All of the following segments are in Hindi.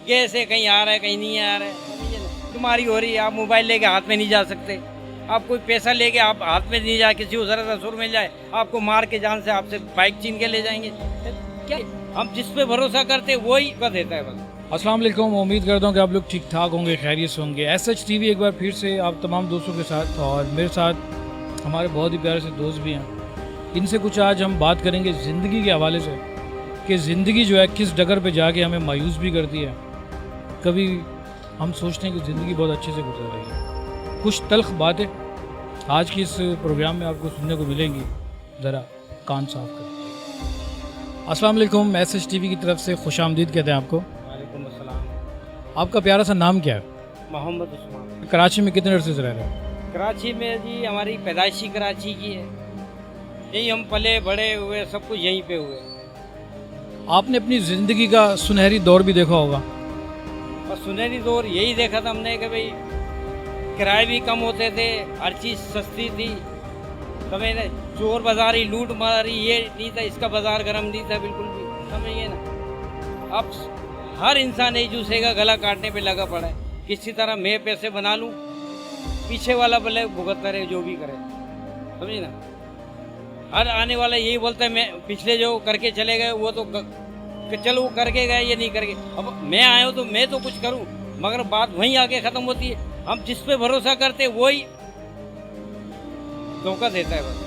गैस है, कहीं आ रहा है कहीं नहीं आ रहा है, समझिए ना। बीमारी हो रही है, आप मोबाइल लेके हाथ में नहीं जा सकते। आप कोई पैसा लेके आप हाथ में नहीं जाए, किसी को ज़रा असुर मिल जाए आपको मार के जान से आपसे बाइक छीन के ले जाएंगे। क्या हम जिस पे भरोसा करते वही कर देता है बस। अस्सलाम वालेकुम। उम्मीद करता हूँ कि आप लोग ठीक ठाक होंगे, खैरियत से होंगे। SH TV एक बार फिर से आप तमाम दोस्तों के साथ, और मेरे साथ हमारे बहुत ही प्यारे से दोस्त भी हैं। इनसे कुछ आज हम बात करेंगे ज़िंदगी के हवाले से, कि ज़िंदगी जो है किस डगर पे जाके हमें मायूस भी करती है। कभी हम सोचते हैं कि ज़िंदगी बहुत अच्छे से गुजर रही है। कुछ तल्ख बातें आज की इस प्रोग्राम में आपको सुनने को मिलेंगी, ज़रा कान साफ करें। अस्सलाम वालेकुम। SH TV की तरफ से खुशामदीद कहते हैं आपको। वालेकुम अस्सलाम। आपका प्यारा सा नाम क्या है? मोहम्मद उस्मान। कराची में कितने अरसे से रह रहे हैं? कराची में जी हमारी पैदाइशी कराची की है, यही हम पले बड़े हुए, सब कुछ यहीं पे हुए। आपने अपनी ज़िंदगी का सुनहरी दौर भी देखा होगा। और सुनहरी दौर यही देखा था हमने कि भाई किराए भी कम होते थे, हर चीज़ सस्ती थी। समझे ना, चोर बाजारी लूट मारी ये नहीं था, इसका बाजार गर्म नहीं था बिल्कुल भी, समझिए ना। अब हर इंसान एक दूसरे का गला काटने पे लगा पड़ा है, किसी तरह मैं पैसे बना लूं, पीछे वाला भले भुगतता रहे जो भी करे, समझिए ना। हर आने वाला यही बोलता है मैं पिछले जो करके चले गए वो तो चलो वो करके गए, ये नहीं करके, अब मैं आया हूँ तो मैं तो कुछ करूँ, मगर बात वहीं आके ख़त्म होती है। हम जिस पे भरोसा करते वही धोखा देता है बस।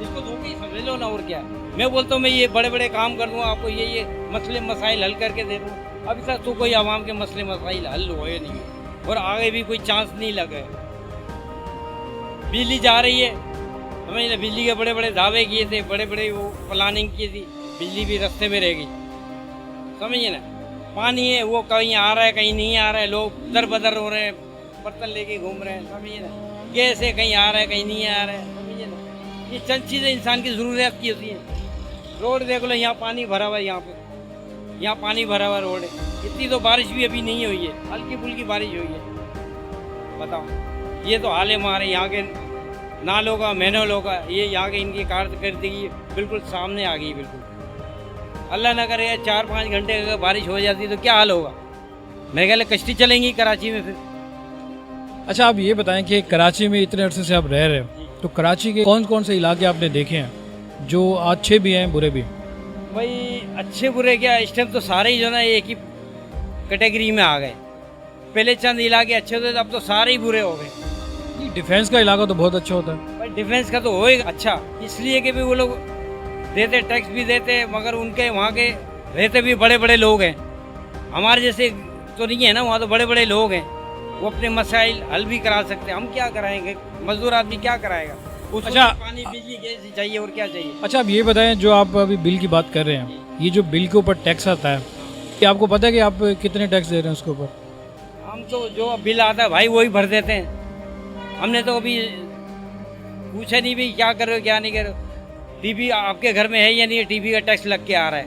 इसको धोखा ही समझ लो ना, और क्या। मैं बोलता हूँ मैं ये बड़े बड़े काम कर दूँ, आपको ये मसले मसाइल हल करके दे दूँ, अभी तक तो कोई आवाम के मसले मसाइल हल हुए नहीं, और आगे भी कोई चांस नहीं लगे। बिजली जा रही है, समझ ना, बिजली के बड़े बड़े दावे किए थे, बड़े बड़े वो प्लानिंग की थी, बिजली भी रास्ते में रह गई, समझिए ना। पानी है वो कहीं आ रहा है कहीं नहीं आ रहा है, लोग दर बदर हो रहे हैं, बर्तन लेके घूम रहे हैं, समझिए ना। गैस है, कहीं आ रहा है कहीं नहीं आ रहा है, समझिए ना। ये चंद चीज़ें इंसान की ज़रूरियात की होती हैं। रोड देख लो, यहाँ पानी भरा हुआ है, यहाँ पानी भरा हुआ रोड है। इतनी तो बारिश भी अभी नहीं हुई है, हल्की फुल्की बारिश हुई है। बताओ, ये तो हाल मारे यहाँ के नालों का, महनों का, ये यहाँ के इनकी कारकर्दगी बिल्कुल सामने आ गई। बिल्कुल अल्लाह ना करे 4-5 घंटे अगर बारिश हो जाती तो क्या हाल होगा। मेरे ख्याल कश्ती चलेंगी कराची में फिर। अच्छा, आप ये बताएं कि कराची में इतने अरसे से आप रह रहे हो, तो कराची के कौन कौन से इलाके आपने देखे हैं जो अच्छे भी हैं बुरे भी? भाई अच्छे बुरे क्या, इस टाइम तो सारे ही जो ना एक ही कैटेगरी में आ गए। पहले चंद इलाके अच्छे होते थे, अब तो सारे ही बुरे हो गए। डिफेंस का इलाका तो बहुत अच्छा होता है। भाई डिफेंस का तो होएगा अच्छा, इसलिए कि भी वो लोग देते, टैक्स भी देते, मगर उनके वहाँ के रहते भी बड़े बड़े लोग हैं। हमारे जैसे तो नहीं है ना, वहाँ तो बड़े बड़े लोग हैं, वो अपने मसाइल हल भी करा सकते हैं। हम क्या कराएंगे, मजदूर आदमी क्या कराएगा, उसको अच्छा, पानी बिजली गैस चाहिए और क्या चाहिए। अच्छा, आप ये बताएं, जो आप अभी बिल की बात कर रहे हैं, ये जो बिल के ऊपर टैक्स आता है, कि आपको पता है कि आप कितने टैक्स दे रहे हैं उसके ऊपर? हम तो जो बिल आता है भाई वही भर देते हैं। हमने तो अभी पूछा नहीं भी क्या कर रहे हो क्या नहीं कर रहे हो। टीवी आपके घर में है या नहीं है, टीवी का टैक्स लग के आ रहा है,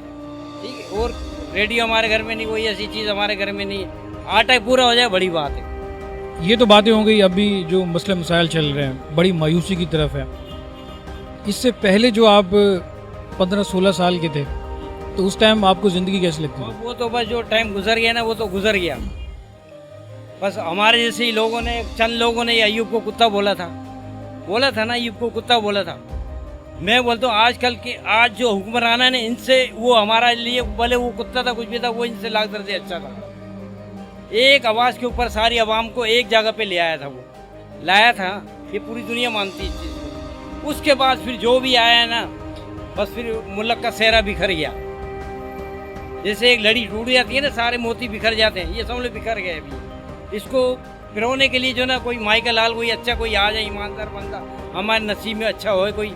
ठीक है। और रेडियो हमारे घर में नहीं, कोई ऐसी चीज़ हमारे घर में नहीं है। आटा पूरा हो जाए बड़ी बात है। ये तो बातें हो गई अभी जो मसले मसाइल चल रहे हैं, बड़ी मायूसी की तरफ है। इससे पहले जो आप 15-16 साल के थे, तो उस टाइम आपको ज़िंदगी कैसी लगती थी? वो तो बस जो टाइम गुजर गया ना वो तो गुजर गया। बस हमारे जैसे ही लोगों ने, चंद लोगों ने अयूब को कुत्ता बोला था ना, अयूब को कुत्ता बोला था। मैं बोलता हूँ आजकल के आज जो हुक्मरान है ना, इनसे वो हमारे लिए भले वो कुत्ता था कुछ भी था, वो इनसे लाख दर्जे अच्छा था। एक आवाज़ के ऊपर सारी आवाम को एक जगह पे ले आया था, वो लाया था, ये पूरी दुनिया मानती है इस चीज़ को। उसके बाद फिर जो भी आया है ना, बस फिर मुल्क का सेहरा बिखर गया। जैसे एक लड़ी टूट जाती है ना, सारे मोती बिखर जाते हैं, ये सब लोग बिखर गए अभी। इसको पिरोने के लिए जो ना कोई माई का लाल, कोई अच्छा कोई आ जाए, ईमानदार बंदा हमारे नसीब में अच्छा हो कोई,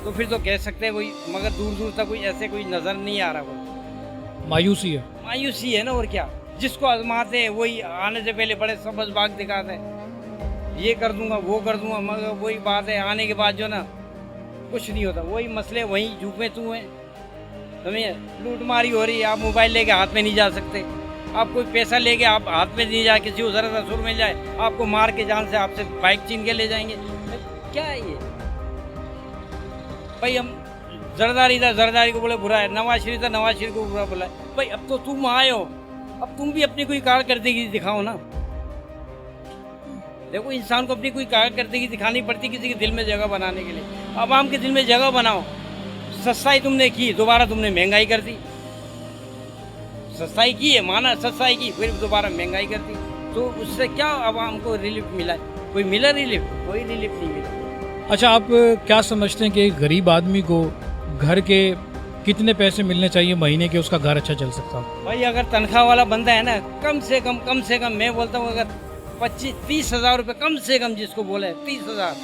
तो फिर तो कह सकते हैं कोई, मगर दूर दूर तक कोई ऐसे कोई नज़र नहीं आ रहा। कोई मायूसी है ना, और क्या। जिसको आजमाते हैं वही आने से पहले बड़े सबज बाग दिखाते हैं, ये कर दूंगा वो कर दूंगा, मगर वही बात है आने के बाद जो ना कुछ नहीं होता, वही मसले वहीं झूमे तू हैं, समझिए। लूटमारी हो रही है, आप मोबाइल लेके हाथ में नहीं जा सकते, आप कोई पैसा लेके आप हाथ में नहीं जाए, किसी को ज़रा असुर मिल जाए आपको मार के जान से आपसे बाइक छीन के ले जाएंगे। क्या है ये भाई। हम जरदारी था, जरदारी को बोले बुरा है, नवाज शरीफ था, नवाज शरीफ को बुरा बोला है। भाई अब तो तुम आए हो, अब तुम भी अपनी कोई कारकर्दगी दिखाओ ना। देखो, इंसान को अपनी कोई कारकर्दगी दिखानी पड़ती किसी के दिल में जगह बनाने के लिए। आवाम के दिल में जगह बनाओ। सस्ताई तुमने की, दोबारा तुमने महंगाई कर दी। सस्ताई की है, माना सस्ताई की, फिर दोबारा महंगाई कर दी। तो उससे क्या आवाम को रिलीफ मिला? कोई मिला रिलीफ? कोई रिलीफ नहीं मिला। अच्छा, आप क्या समझते हैं कि एक गरीब आदमी को घर के कितने पैसे मिलने चाहिए महीने के, उसका घर अच्छा चल सकता है? भाई अगर तनख्वाह वाला बंदा है ना, कम से कम मैं बोलता हूँ अगर 25-30 हज़ार रुपये कम से कम जिसको बोले 30 हज़ार।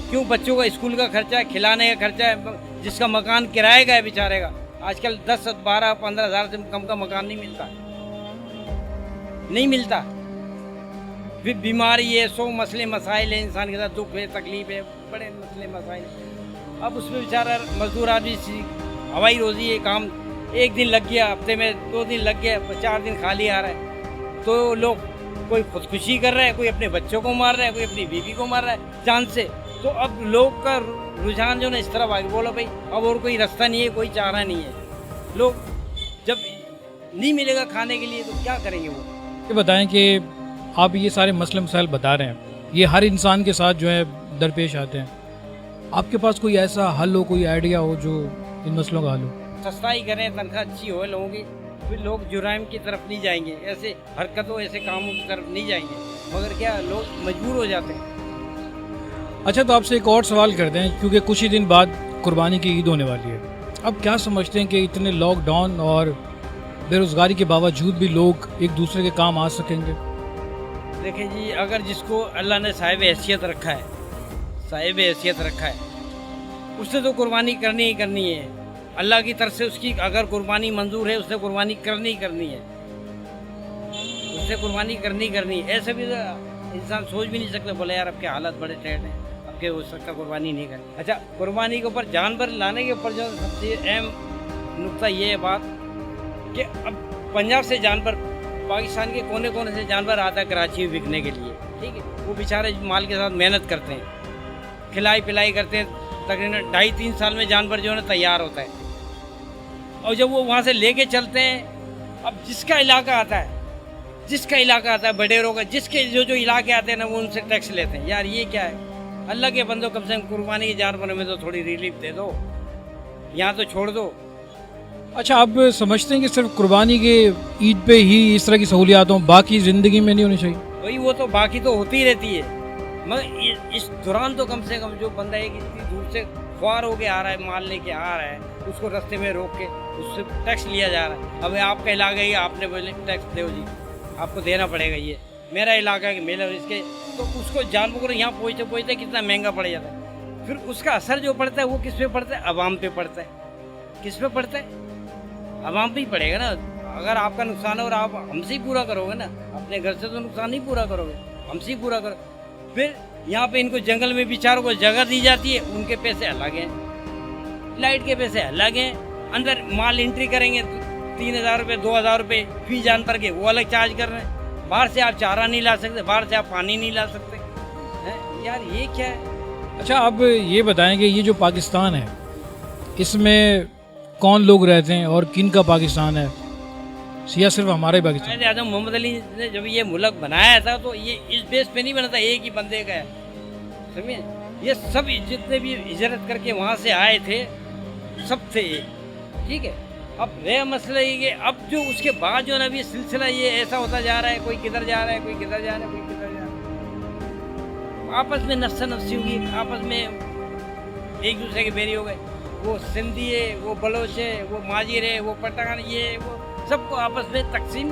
क्यों? बच्चों का स्कूल का खर्चा है, खिलाने का खर्चा है, जिसका मकान किराए का है बेचारे का। आजकल 10, 12, 15 हज़ार से कम का मकान नहीं मिलता, नहीं मिलता। फिर बीमारी है, 100 मसले मसाइल है, इंसान के साथ दुख है, तकलीफ है, बड़े मसले मसाइल। अब उसमें बेचारा मजदूर आदमी हवाई रोजी है, काम एक दिन लग गया, हफ्ते में 2 दिन लग गया, 4 दिन खाली आ रहा है। तो लोग कोई खुदकुशी कर रहा है, कोई अपने बच्चों को मार रहा है, कोई अपनी बीवी को मार रहा है जान से। तो अब लोग का रुझान जो ना इस तरफ आगे, बोलो भाई अब और कोई रास्ता नहीं है, कोई चारा नहीं है। लोग जब नहीं मिलेगा खाने के लिए तो क्या करेंगे वो? ये बताएं कि आप ये सारे मसले मसाइल बता रहे हैं, ये हर इंसान के साथ जो है दरपेश आते हैं। आपके पास कोई ऐसा हल हो, कोई आइडिया हो जो इन मसलों का हल हो? सस्ताई करें, तनख्वाह अच्छी हो लोगों की, फिर लोग जुराइम की तरफ नहीं जाएंगे, ऐसे हरकतों ऐसे कामों की तरफ नहीं जाएंगे। मगर क्या, लोग मजबूर हो जाते हैं। अच्छा, तो आपसे एक और सवाल करते हैं, क्योंकि कुछ ही दिन बाद कुर्बानी की ईद होने वाली है। अब क्या समझते हैं कि इतने लॉकडाउन और बेरोज़गारी के बावजूद भी लोग एक दूसरे के काम आ सकेंगे? देखिए जी, अगर जिसको अल्लाह ने साहिब हैसियत रखा है, साहिब हैसियत रखा है, उससे तो कुर्बानी करनी ही करनी है। अल्लाह की तरफ से उसकी अगर कुर्बानी मंजूर है, उससे कुर्बानी करनी ही करनी है, उससे कुर्बानी करनी करनी है। ऐसे भी इंसान सोच भी नहीं सकता, बोले यार अब के हालात बड़े टेढ़ हैं, अब के हो सकता कुर्बानी नहीं करनी। अच्छा, कुर्बानी के ऊपर जानवर लाने के ऊपर जो सबसे अहम नुक्ता ये है बात कि अब पंजाब से जानवर, पाकिस्तान के कोने कोने से जानवर आता है कराची में बिकने के लिए, ठीक है। वो बेचारे माल के साथ मेहनत करते हैं, खिलाई पिलाई करते हैं, तकरीबन 2.5-3 साल में जानवर जो है ना तैयार होता है। और जब वो वहाँ से लेके चलते हैं, अब जिसका इलाका आता है, बडेरों का, जिसके जो इलाके आते हैं ना, वो उनसे टैक्स लेते हैं। यार ये क्या है? अल्लाह के बंदो, कम से कम कुर्बानी के जानवरों में तो थोड़ी रिलीफ दे दो, यहाँ तो छोड़ दो। अच्छा, आप समझते हैं कि सिर्फ कुर्बानी के ईद पे ही इस तरह की सहूलियात हों, बाकी ज़िंदगी में नहीं होनी चाहिए? वही, वो तो बाकी तो होती ही रहती है, मगर इस दौरान तो कम से कम जो बंदा एक इतनी दूर से ख्वार होके आ रहा है, माल लेके आ रहा है, उसको रास्ते में रोक के उससे टैक्स लिया जा रहा है। अब आपका इलाका ही, आपने बोले टैक्स दो जी, आपको देना पड़ेगा, ये मेरा इलाका है, मेरा इसके, तो उसको जानवर को यहाँ पहुँचते पहुँचते कितना महंगा पड़ जाता है। फिर उसका असर जो पड़ता है वो किस पे पड़ता है? अवाम पे पड़ता है। किस पे पड़ता है? अवाम पे ही पड़ेगा ना। अगर आपका नुकसान है और आप हमसे ही पूरा करोगे ना, अपने घर से तो नुकसान नहीं पूरा करोगे, हमसे ही पूरा करो। फिर यहाँ पे इनको जंगल में बेचारों को जगह दी जाती है, उनके पैसे अलग हैं, लाइट के पैसे अलग हैं, अंदर माल एंट्री करेंगे 3,000 रुपये 2,000 रुपये फी जानवर के, वो अलग चार्ज कर रहे हैं। बाहर से आप चारा नहीं ला सकते, बाहर से आप पानी नहीं ला सकते हैं। यार ये क्या है? अच्छा, आप ये बताएं कि ये जो पाकिस्तान है, इसमें कौन लोग रहते हैं और किन का पाकिस्तान है, या सिर्फ हमारा ही पाकिस्तान? कायदे आज़म मोहम्मद अली ने जब ये मुल्क बनाया था तो ये इस बेस पे नहीं बना था एक ही बंदे का है, समझिए। ये सब जितने भी हिजरत करके वहाँ से आए थे, सब थे एक, ठीक है। अब रह मसला ये कि अब जो उसके बाद जो ना भी सिलसिला ये ऐसा होता जा रहा है, कोई किधर जा रहा है, कोई किधर जा रहा है, कोई किधर जा रहा है, आपस में नफ्सा नफ्सी होगी, आपस में एक दूसरे के बेरी हो गए। वो सिंधी है, वो बलोच है, वो माजिर है, वो पठान, ये वो सबको आपस में तकसीम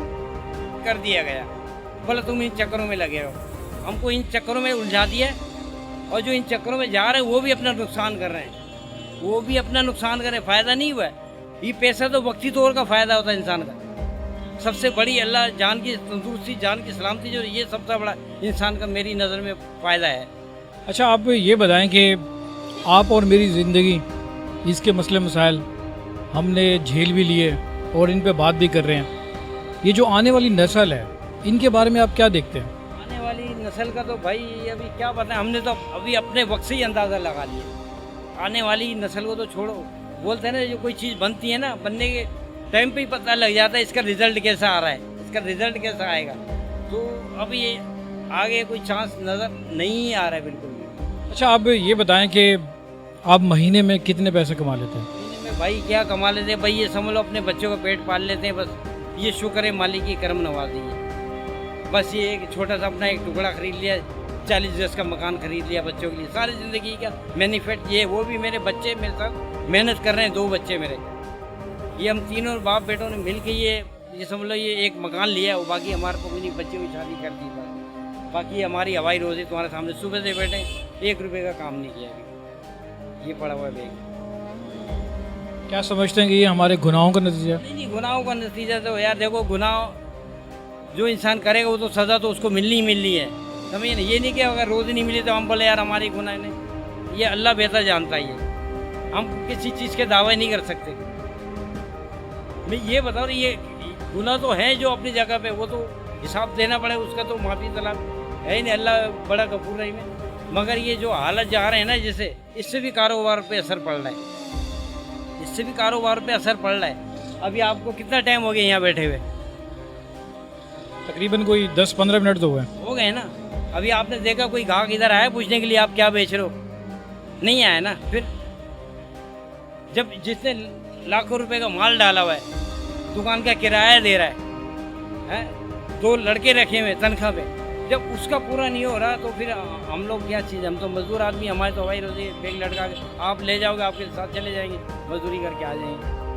कर दिया गया। बोला तुम इन चक्करों में लगे रहो, हमको इन चक्करों में उलझा दिया। और जो इन चक्करों में जा रहे हैं वो भी अपना नुकसान कर रहे हैं, वो भी अपना नुकसान कर रहे हैं, फ़ायदा नहीं हुआ है। ये पैसा तो वक्ती तौर का फ़ायदा होता है इंसान का। सबसे बड़ी अल्लाह जान की तंदुरुस्ती, जान की सलामती, जो ये सबसे बड़ा इंसान का मेरी नज़र में फ़ायदा है। अच्छा, आप ये बताएं कि आप और मेरी ज़िंदगी, इसके मसले मसाइल हमने झेल भी लिए और इन पे बात भी कर रहे हैं। ये जो आने वाली नस्ल है, इनके बारे में आप क्या देखते हैं? आने वाली नस्ल का तो भाई अभी क्या पता है, हमने तो अभी अपने वक्त से ही अंदाज़ा लगा लिया। आने वाली नस्ल को तो छोड़ो, बोलते हैं ना जो कोई चीज़ बनती है ना, बनने के टाइम पे ही पता लग जाता है इसका रिजल्ट कैसा आ रहा है, इसका रिजल्ट कैसा आएगा? तो अब ये आगे कोई चांस नज़र नहीं आ रहा है बिल्कुल भी। अच्छा, आप ये बताएं कि आप महीने में कितने पैसे कमा लेते हैं? महीने में भाई क्या कमा लेते हैं भाई, ये समझ लो अपने बच्चों का पेट पाल लेते हैं बस। ये शुक्र है मालिक की करम नवाजी है। बस ये एक छोटा सा अपना एक टुकड़ा खरीद लिया, 40 गज का मकान खरीद लिया बच्चों के लिए। सारी ज़िंदगी का बेनिफिट ये, वो भी मेरे बच्चे मेरे साथ मेहनत कर रहे हैं, 2 बच्चे मेरे। ये हम तीनों बाप बेटों ने मिल के ये समझ लो ये एक मकान लिया, वो बाकी हमारे को भी नहीं, बच्चे की शादी कर दी बस। बाकी हमारी हवाई रोज़ी तुम्हारे सामने, सुबह से बैठे 1 रुपये का काम नहीं किया अभी, ये पड़ा हुआ है बैग। क्या समझते हैं कि ये हमारे गुनाहों का नतीजा है? नहीं, गुनाहों का नतीजा तो यार देखो, गुनाह जो इंसान करेगा वो तो सज़ा तो उसको मिलनी ही मिलनी है, समझिए ना। ये नहीं कि अगर रोज़ी नहीं मिली तो हम बोले यार हमारी गुनाह नहीं, ये अल्लाह बेहतर जानता है। ये हम किसी चीज़ के दावे नहीं कर सकते। मैं ये बता रहा, ये गुनाह तो है जो अपनी जगह पे, वो तो हिसाब देना पड़े उसका, तो माफ़ी तलब है ही नहीं, अल्लाह बड़ा गफूर रहीम है। मगर ये जो हालत जा रहे हैं ना, जैसे इससे भी कारोबार पे असर पड़ रहा है, इससे भी कारोबार पे असर पड़ रहा है। अभी आपको कितना टाइम हो गया यहाँ बैठे हुए? तकरीबन कोई 10-15 मिनट तो हुए। हो गए ना। अभी आपने देखा कोई ग्राहक इधर आया पूछने के लिए आप क्या बेच रहे हो? नहीं आया ना। फिर जब जिसने लाखों रुपए का माल डाला हुआ है, दुकान का किराया दे रहा है, 2 लड़के रखे हुए तनख्वाह पे, जब उसका पूरा नहीं हो रहा तो फिर हम लोग क्या चीज़, हम तो मजदूर आदमी, हमारे तो हवाई रोजी बेग लटका के आप ले जाओगे, आपके साथ चले जाएंगे, मजदूरी करके आ जाएंगे।